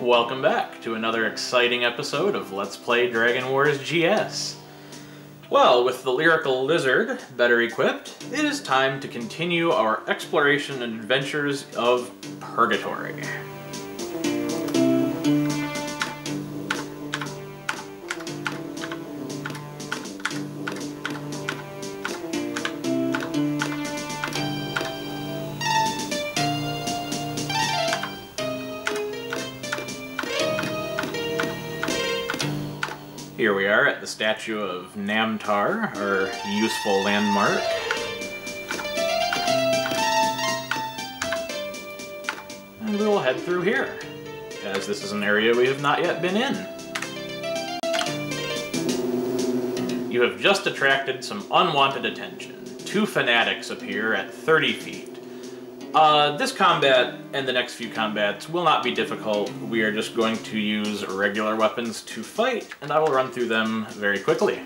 Welcome back to another exciting episode of Let's Play Dragon Wars GS. Well, with the Lyrical Lizard better equipped, it is time to continue our exploration and adventures of Purgatory. Here we are at the statue of Namtar, our useful landmark. And we will head through here, as this is an area we have not yet been in. You have just attracted some unwanted attention. Two fanatics appear at 30 feet. This combat and the next few combats will not be difficult. We are just going to use regular weapons to fight, and I will run through them very quickly.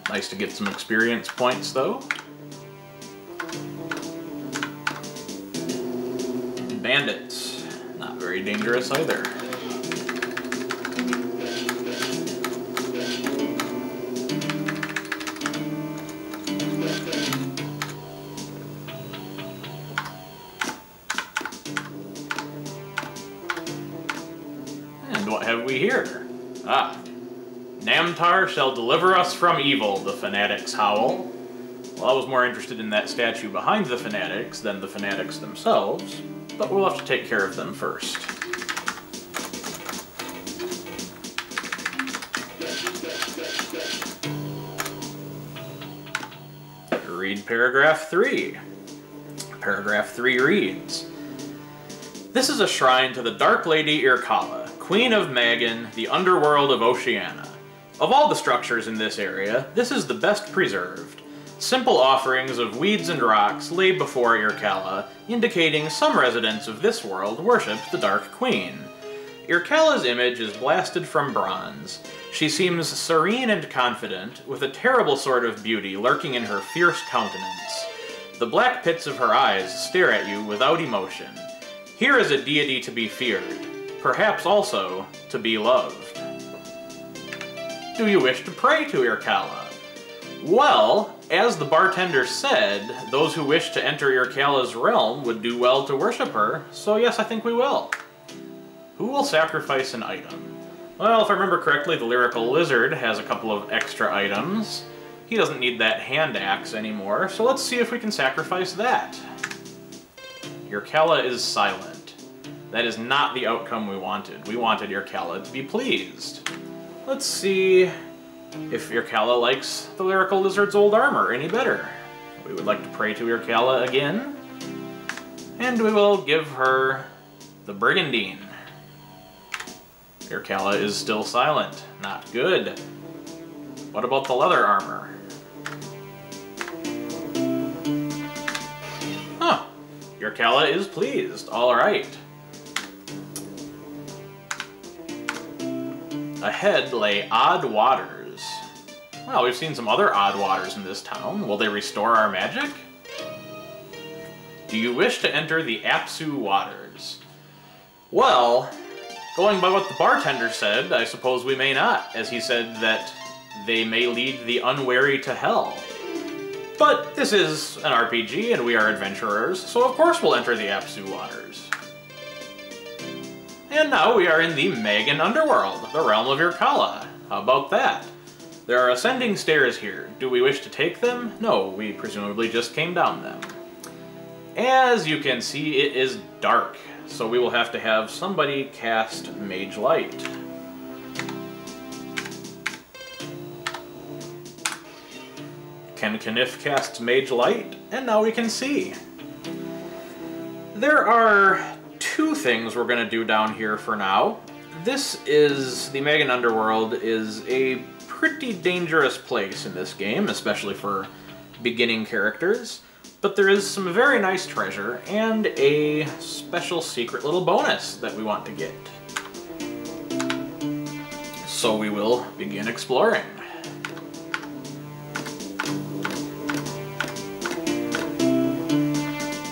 Nice to get some experience points, though. Bandits. Not very dangerous either. And what have we here? Ah. Namtar shall deliver us from evil, the fanatics howl. Well, I was more interested in that statue behind the fanatics than the fanatics themselves, but we'll have to take care of them first. Read paragraph 3. Paragraph 3 reads, "This is a shrine to the Dark Lady Irkalla, Queen of Magan, the underworld of Oceania. Of all the structures in this area, this is the best preserved. Simple offerings of weeds and rocks lay before Irkalla, indicating some residents of this world worship the Dark Queen. Irkalla's image is blasted from bronze. She seems serene and confident, with a terrible sort of beauty lurking in her fierce countenance. The black pits of her eyes stare at you without emotion. Here is a deity to be feared, perhaps also to be loved. Do you wish to pray to Irkalla? Well, as the bartender said, those who wish to enter Irkalla's realm would do well to worship her, so yes, I think we will. Who will sacrifice an item? Well, if I remember correctly, the Lyrical Lizard has a couple of extra items. He doesn't need that hand axe anymore, so let's see if we can sacrifice that. Irkalla is silent. That is not the outcome we wanted. We wanted Irkalla to be pleased. Let's see if Irkalla likes the Lyrical Lizard's old armor any better. We would like to pray to Irkalla again, and we will give her the Brigandine. Irkalla is still silent. Not good. What about the leather armor? Huh. Irkalla is pleased. All right. Ahead lay odd waters. Well, we've seen some other odd waters in this town. Will they restore our magic? Do you wish to enter the Apsu waters? Well, going by what the bartender said, I suppose we may not, as he said that they may lead the unwary to hell. But this is an RPG and we are adventurers, so of course we'll enter the Apsu waters. And now we are in the Magan Underworld, the realm of Irkalla. How about that? There are ascending stairs here. Do we wish to take them? No, we presumably just came down them. As you can see, it is dark, so we will have to have somebody cast Mage Light. Kniff casts Mage Light, and now we can see. There are two things we're going to do down here for now. The Magan Underworld is a pretty dangerous place in this game, especially for beginning characters. But there is some very nice treasure and a special secret little bonus that we want to get. So we will begin exploring.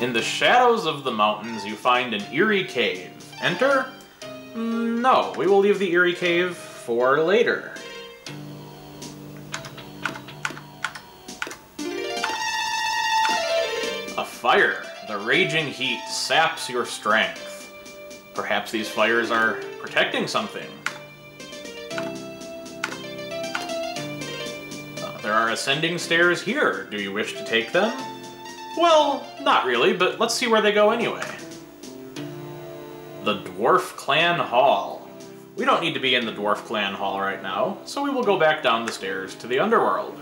In the shadows of the mountains, you find an eerie cave. Enter? No, we will leave the eerie cave for later. A fire. The raging heat saps your strength. Perhaps these fires are protecting something. There are ascending stairs here. Do you wish to take them? Well, not really, but let's see where they go anyway. The Dwarf Clan Hall. We don't need to be in the Dwarf Clan Hall right now, so we will go back down the stairs to the Underworld.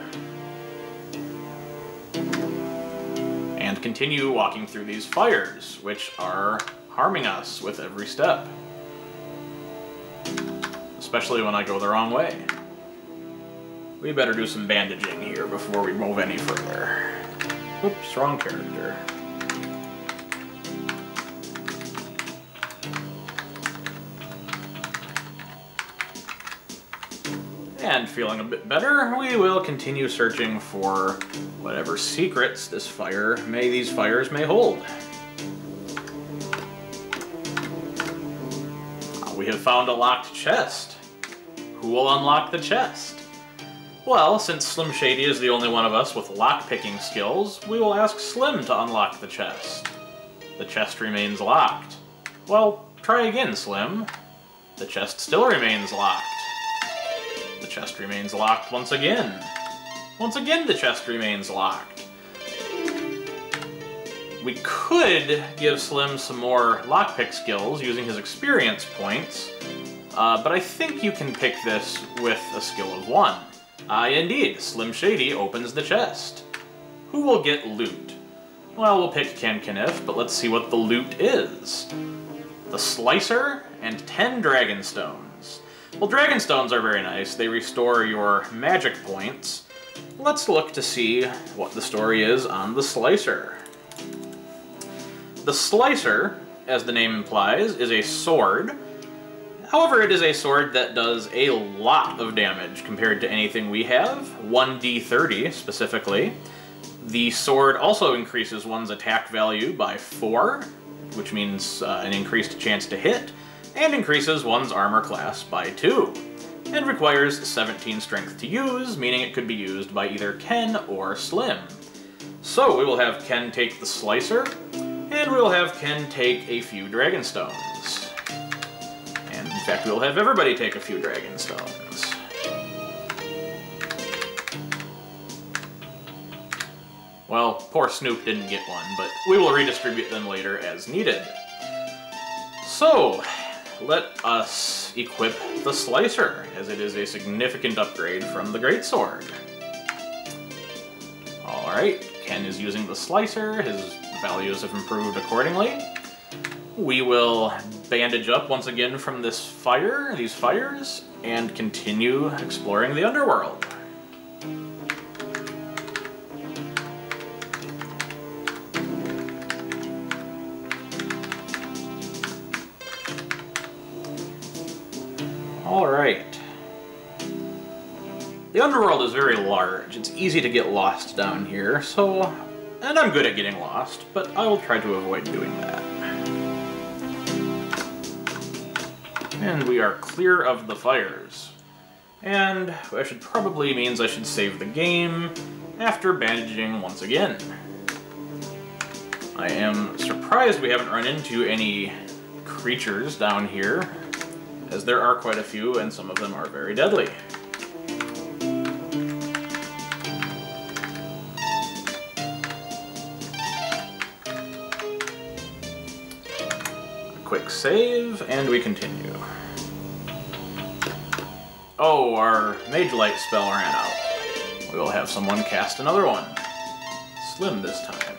And continue walking through these fires, which are harming us with every step. Especially when I go the wrong way. We better do some bandaging here before we move any further. Oops, wrong character. And feeling a bit better, we will continue searching for whatever secrets these fires may hold. We have found a locked chest. Who will unlock the chest? Well, since Slim Shady is the only one of us with lock-picking skills, we will ask Slim to unlock the chest. The chest remains locked. Well, try again, Slim. The chest still remains locked. The chest remains locked once again. Once again, the chest remains locked. We could give Slim some more lockpick skills using his experience points, but I think you can pick this with a skill of 1. Indeed, Slim Shady opens the chest. Who will get loot? Well, we'll pick Ken Kniff, but let's see what the loot is. The Slicer and 10 Dragonstones. Well, Dragonstones are very nice. They restore your magic points. Let's look to see what the story is on the Slicer. The Slicer, as the name implies, is a sword. However, it is a sword that does a lot of damage compared to anything we have, 1d30 specifically. The sword also increases one's attack value by 4, which means an increased chance to hit, and increases one's armor class by 2, and requires 17 strength to use, meaning it could be used by either Ken or Slim. So we will have Ken take the Slicer, and we will have Ken take a few Dragonstones. In fact, we'll have everybody take a few Dragonstones. Well, poor Snoop didn't get one, but we will redistribute them later as needed. So, let us equip the Slicer, as it is a significant upgrade from the Greatsword. Alright, Ken is using the Slicer, his values have improved accordingly. We will bandage up once again from these fires, and continue exploring the Underworld. Alright. The Underworld is very large. It's easy to get lost down here, and I'm good at getting lost, but I will try to avoid doing that. And we are clear of the fires. And means I should save the game after bandaging once again. I am surprised we haven't run into any creatures down here, as there are quite a few and some of them are very deadly. Quick save, and we continue. Oh, our Mage Light spell ran out. We will have someone cast another one. Slim this time.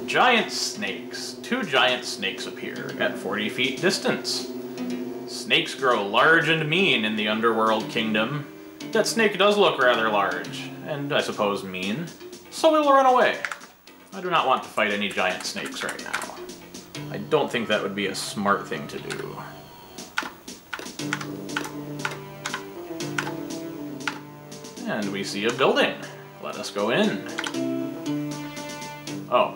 Giant snakes. 2 giant snakes appear at 40 feet distance. Snakes grow large and mean in the Underworld Kingdom. That snake does look rather large, and I suppose mean. So we will run away. I do not want to fight any giant snakes right now. I don't think that would be a smart thing to do. And we see a building. Let us go in. Oh.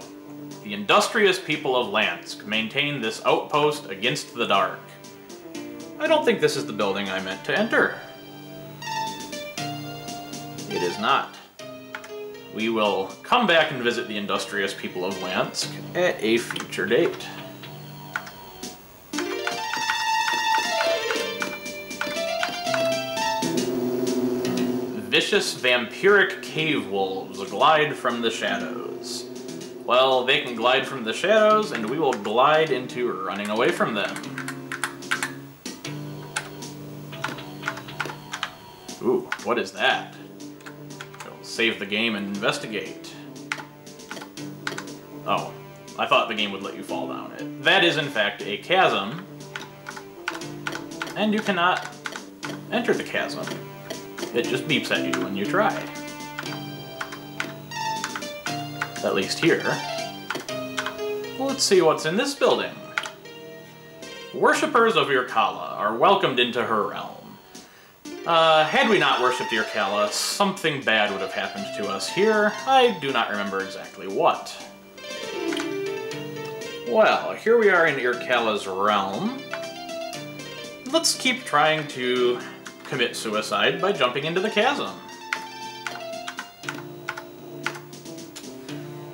The industrious people of Lansk maintain this outpost against the dark. I don't think this is the building I meant to enter. It is not. We will come back and visit the industrious people of Lansk at a future date. Vicious vampiric cave wolves glide from the shadows. Well, they can glide from the shadows, and we will glide into running away from them. Ooh, what is that? We'll save the game and investigate. Oh, I thought the game would let you fall down it. That is, in fact, a chasm, and you cannot enter the chasm. It just beeps at you when you try. At least here. Well, let's see what's in this building. Worshippers of Irkalla are welcomed into her realm. Had we not worshipped Irkalla, something bad would have happened to us here. I do not remember exactly what. Well, here we are in Irkalla's realm. Let's keep trying to commit suicide by jumping into the chasm.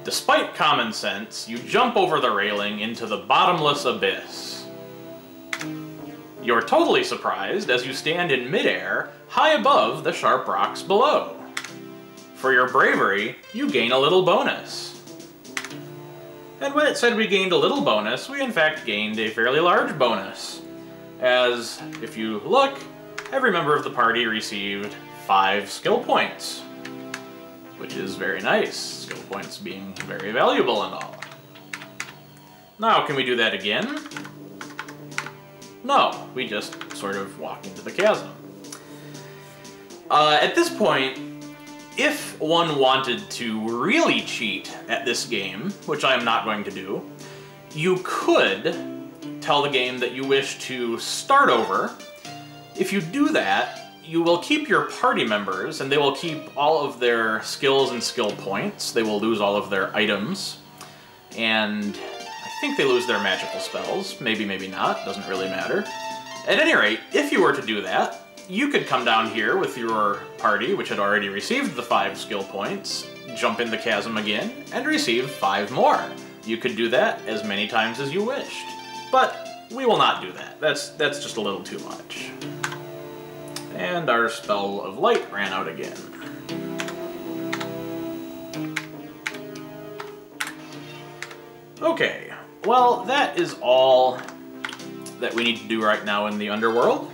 Despite common sense, you jump over the railing into the bottomless abyss. You're totally surprised as you stand in midair, high above the sharp rocks below. For your bravery, you gain a little bonus. And when it said we gained a little bonus, we in fact gained a fairly large bonus. As, if you look, every member of the party received 5 skill points. Which is very nice, skill points being very valuable and all. Now, can we do that again? No, we just sort of walk into the chasm. At this point, if one wanted to really cheat at this game, which I am not going to do, you could tell the game that you wish to start over. If you do that, you will keep your party members, and they will keep all of their skills and skill points. They will lose all of their items, and I think they lose their magical spells. Maybe, maybe not. Doesn't really matter. At any rate, if you were to do that, you could come down here with your party, which had already received the 5 skill points, jump in the chasm again, and receive 5 more. You could do that as many times as you wished. But we will not do that. That's just a little too much. And our spell of light ran out again. Okay, well, that is all that we need to do right now in the Underworld.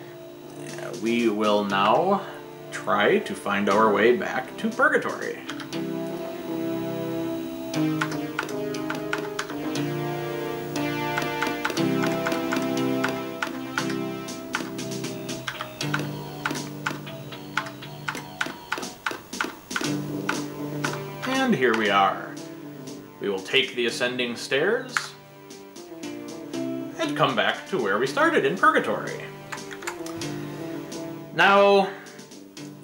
We will now try to find our way back to Purgatory. And here we are. We will take the ascending stairs and come back to where we started in Purgatory. Now,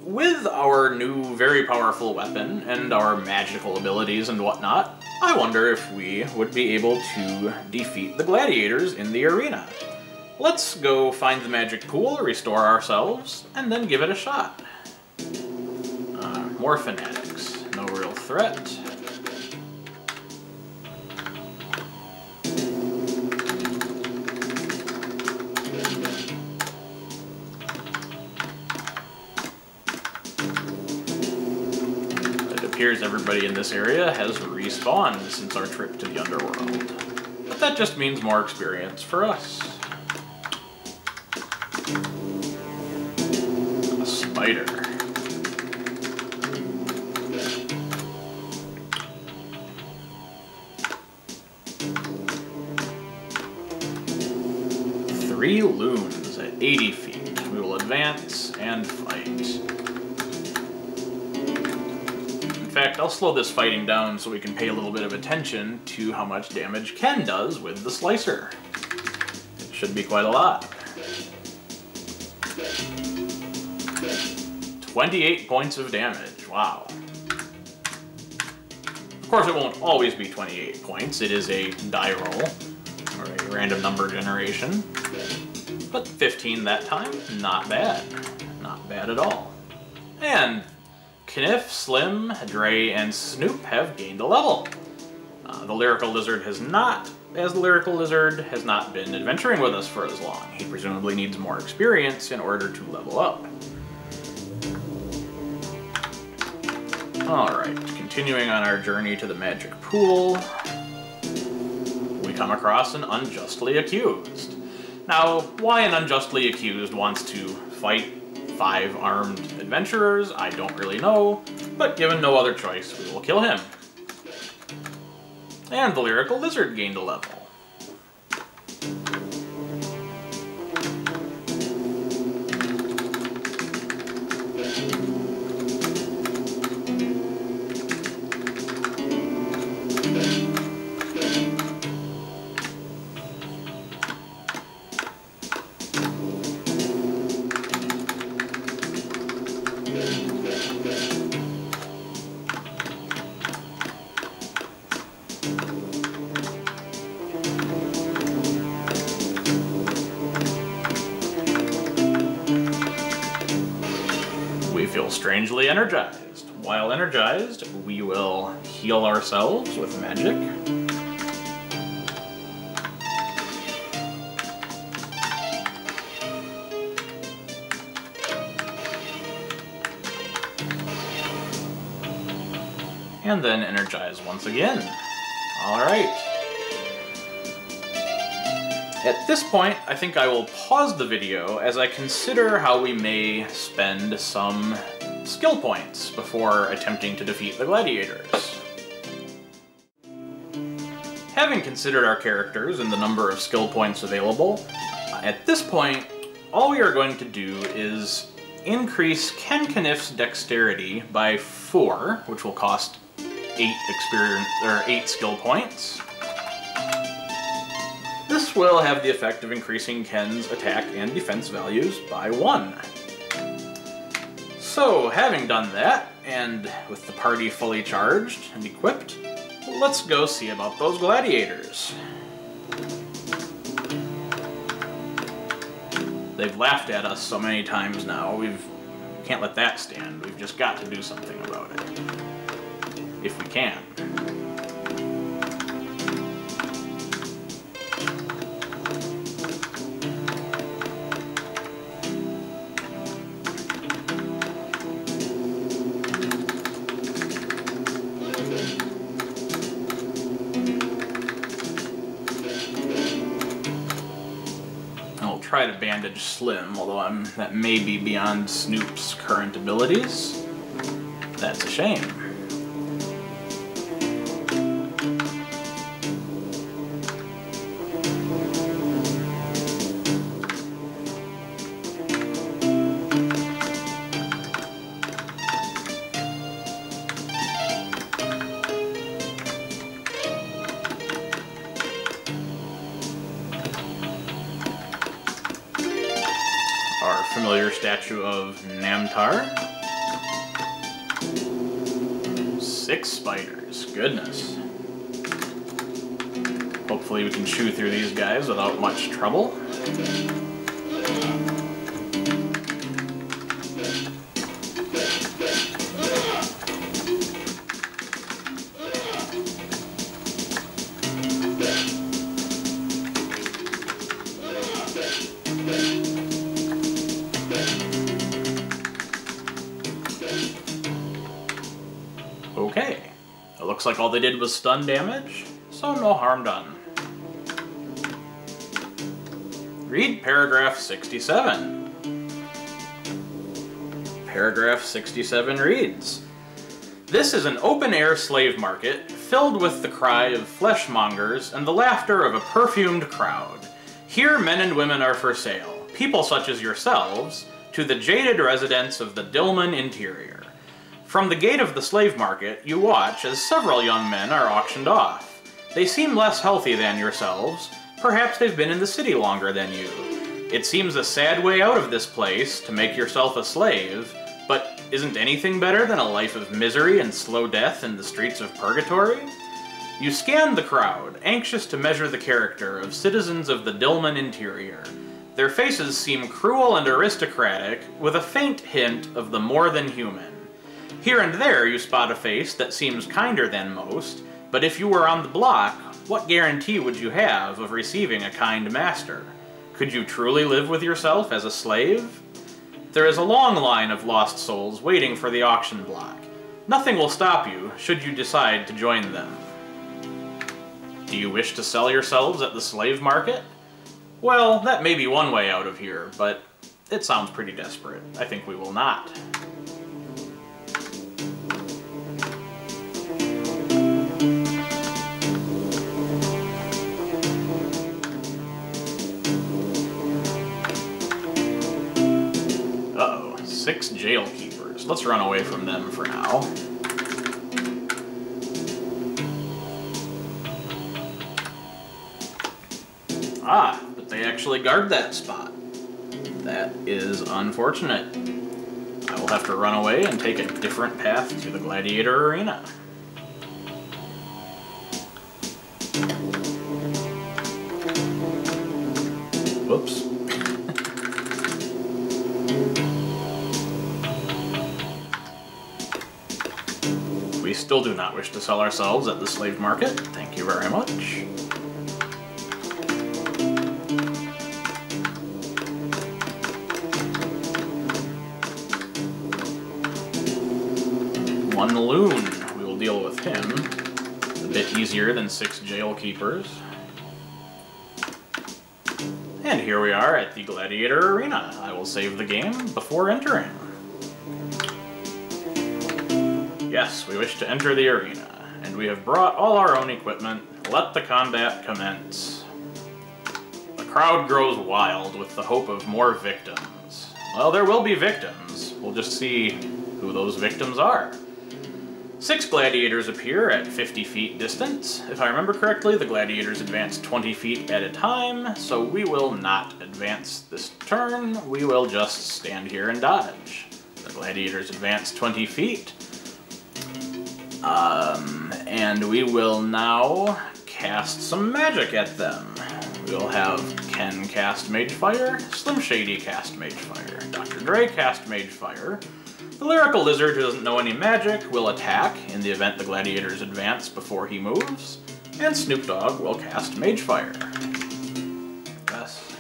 with our new very powerful weapon and our magical abilities and whatnot, I wonder if we would be able to defeat the gladiators in the arena. Let's go find the magic pool, restore ourselves, and then give it a shot. More fanatics. No real threat. It appears everybody in this area has respawned since our trip to the Underworld. But that just means more experience for us. A spider. Three loons at 80 feet. We will advance and fight. In fact, I'll slow this fighting down so we can pay a little bit of attention to how much damage Ken does with the slicer. It should be quite a lot. 28 points of damage, wow. Of course, it won't always be 28 points. It is a die roll, or a random number generation. But 15 that time, not bad. Not bad at all. And Kniff, Slim, Dre, and Snoop have gained a level. The Lyrical Lizard has not, as the Lyrical Lizard has not been adventuring with us for as long. He presumably needs more experience in order to level up. Alright, continuing on our journey to the magic pool, we come across an unjustly accused. Now, why an unjustly accused wants to fight 5 armed adventurers, I don't really know, but given no other choice, we will kill him. And the Lyrical Lizard gained a level. Feel strangely energized. While energized, we will heal ourselves with magic. And then energize once again. Alright. At this point, I think I will pause the video as I consider how we may spend some skill points before attempting to defeat the gladiators. Having considered our characters and the number of skill points available, at this point, all we are going to do is increase Ken Kniff's dexterity by 4, which will cost 8 skill points. This will have the effect of increasing Ken's attack and defense values by 1. So, having done that, and with the party fully charged and equipped, let's go see about those gladiators. They've laughed at us so many times now, we can't let that stand. We've just got to do something about it. If we can. Try to bandage Slim, although that may be beyond Snoop's current abilities. That's a shame. Familiar statue of Namtar. 6 spiders, goodness. Hopefully we can chew through these guys without much trouble. Okay, it looks like all they did was stun damage, so no harm done. Read paragraph 67. Paragraph 67 reads, "This is an open-air slave market filled with the cry of fleshmongers and the laughter of a perfumed crowd. Here men and women are for sale, people such as yourselves, to the jaded residents of the Dillman interior. From the gate of the slave market, you watch as several young men are auctioned off. They seem less healthy than yourselves. Perhaps they've been in the city longer than you. It seems a sad way out of this place to make yourself a slave, but isn't anything better than a life of misery and slow death in the streets of Purgatory? You scan the crowd, anxious to measure the character of citizens of the Dillman interior. Their faces seem cruel and aristocratic, with a faint hint of the more than human. Here and there you spot a face that seems kinder than most, but if you were on the block, what guarantee would you have of receiving a kind master? Could you truly live with yourself as a slave? There is a long line of lost souls waiting for the auction block. Nothing will stop you should you decide to join them. Do you wish to sell yourselves at the slave market? Well, that may be one way out of here, but it sounds pretty desperate. I think we will not. Uh-oh, 6 jail keepers. Let's run away from them for now. Ah, but they actually guard that spot. That is unfortunate. I will have to run away and take a different path to the gladiator arena. Whoops. We still do not wish to sell ourselves at the slave market. Thank you very much. One loon. We will deal with him. A bit easier than 6 jail keepers. And here we are at the gladiator arena. I will save the game before entering. Yes, we wish to enter the arena, and we have brought all our own equipment. Let the combat commence. The crowd grows wild with the hope of more victims. Well, there will be victims. We'll just see who those victims are. 6 gladiators appear at 50 feet distance. If I remember correctly, the gladiators advance 20 feet at a time, so we will not advance this turn. We will just stand here and dodge. The gladiators advance 20 feet. And we will now cast some magic at them. We'll have Ken cast Mage Fire, Slim Shady cast Mage Fire, Dr. Dre cast Mage Fire. The Lyrical Lizard, who doesn't know any magic, will attack in the event the gladiators advance before he moves, and Snoop Dogg will cast Mage Fire. Yes.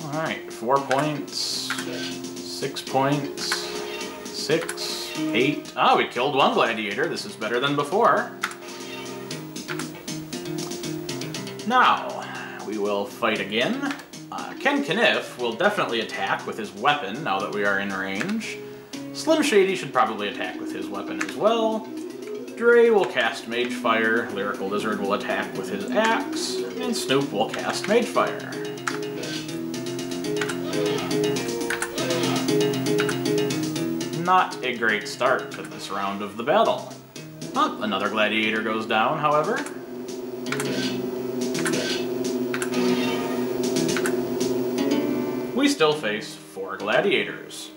Alright, 4 points, 6 points, 6, 8. Ah, we killed 1 gladiator. This is better than before. Now, we will fight again. Ken Kniff will definitely attack with his weapon now that we are in range. Slim Shady should probably attack with his weapon as well. Dre will cast Mage Fire, Lyrical Lizard will attack with his axe, and Snoop will cast Mage Fire. Not a great start to this round of the battle. Oh, another gladiator goes down, however. We still face 4 gladiators.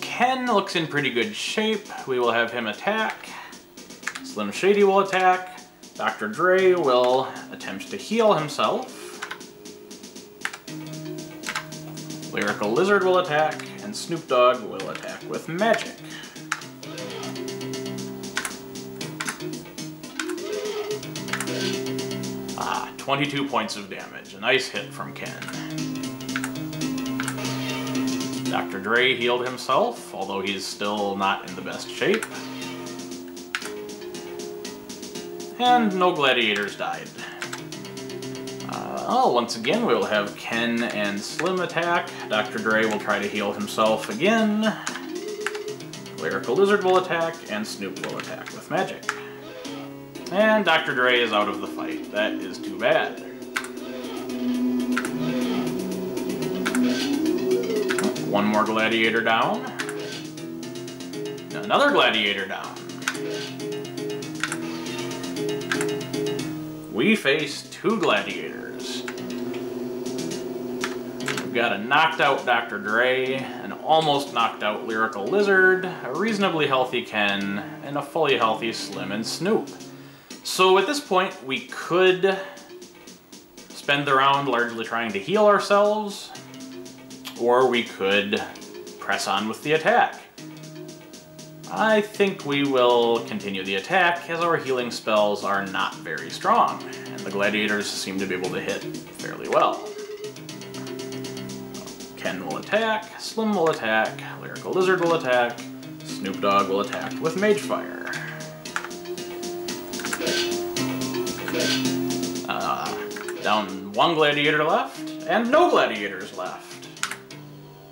Ken looks in pretty good shape. We will have him attack. Slim Shady will attack. Dr. Dre will attempt to heal himself. Lyrical Lizard will attack, and Snoop Dogg will attack with magic. 22 points of damage. A nice hit from Ken. Dr. Dre healed himself, although he's still not in the best shape. And no gladiators died. Once again, we will have Ken and Slim attack. Dr. Dre will try to heal himself again. Lyrical Lizard will attack, and Snoop will attack with magic. And Dr. Dre is out of the fight. That is too bad. One more gladiator down. Another gladiator down. We face 2 gladiators. We've got a knocked out Dr. Dre, an almost knocked out Lyrical Lizard, a reasonably healthy Ken, and a fully healthy Slim and Snoop. So at this point, we could spend the round largely trying to heal ourselves, or we could press on with the attack. I think we will continue the attack, as our healing spells are not very strong, and the gladiators seem to be able to hit fairly well. Ken will attack, Slim will attack, Lyrical Lizard will attack, Snoop Dogg will attack with Mage Fire. Down 1 gladiator left, and no gladiators left.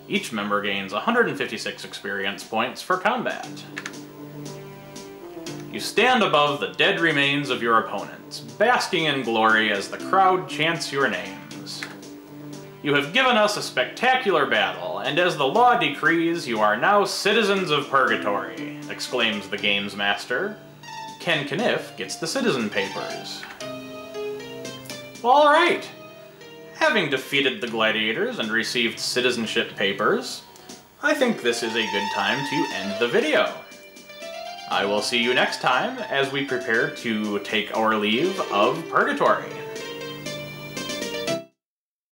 Each member gains 156 experience points for combat. You stand above the dead remains of your opponents, basking in glory as the crowd chants your names. You have given us a spectacular battle, and as the law decrees, you are now citizens of Purgatory, exclaims the games master. Ken Kniff gets the citizen papers. Alright. Having defeated the gladiators and received citizenship papers, I think this is a good time to end the video. I will see you next time as we prepare to take our leave of Purgatory.